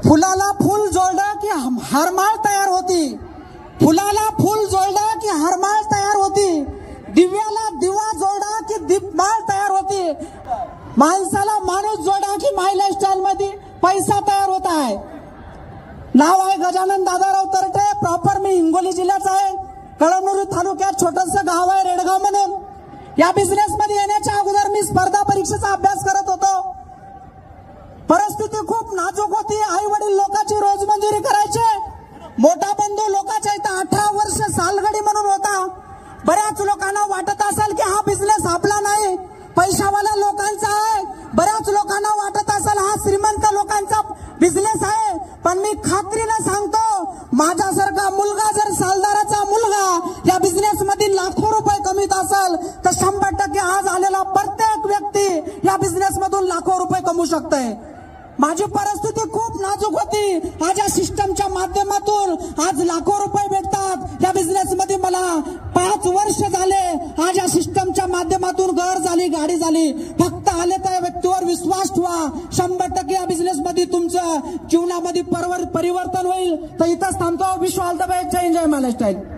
फुलाला फुल जोडलं की हारमाळ तयार होती, फुलाला फुल जोडलं की हारमाळ तयार होती, दिव्याला दिवा जोडा की दीपमाळ तयार होती, माणसाला माणूस जोडा की माय लाईफस्टाईल मध्ये पैसा तयार होत आहे। नाव आहे गजानन दादाराव तरटे, प्रॉपर मी हिंगोली जिल्ह्याचा आहे। कळमनुरी तालुक्यात छोटंसं गाव आहे रेडगाव म्हणून। या बिझनेस मध्ये येण्याच्या अगोदर मी स्पर्धा परीक्षेचा अभ्यास करत होतो। परिस्थिती खूप नाजूक होती। आई वडील लोकांची रोजमजुरी करायचे। मोठा बंधू लोकांच्या इथं 18 वर्ष सालगडी म्हणून होता। बऱ्याच लोकांना वाटत असेल की हा बिझनेस आपला नाही, पैशावाल्या लोकांचा आहे। बऱ्याच लोकांना वाटत असेल हा श्रीमंत लोकांचा बिझनेस आहे। पण मी खात्रीने सांगतो, माझ्यासारखा मुलगा जर सालदाराचा मुलगा या बिझनेस मध्ये लाखो रुपये कमवत असेल तर 100% आज आलेला प्रत्येक व्यक्ती या बिझनेस मधून लाखो रुपये कमवू शकते। माझी परिस्थिती खूप नाजूक होती। आज या सिस्टमच्या माध्यमातून आज लाखो रुपये भेटतात। या बिझनेस मध्ये मला 5 वर्ष झाले। आज या सिस्टमच्या माध्यमातून घर झाली, गाडी झाली। फक्त आले त्या व्यक्तीवर विश्वास ठेवा, 100% या बिझनेस मध्ये तुमचं जीवनामध्ये परिवर्तन होईल। तर इथंच थांबतो। Wish all the best. जय हिंद, जय महाराष्ट्र।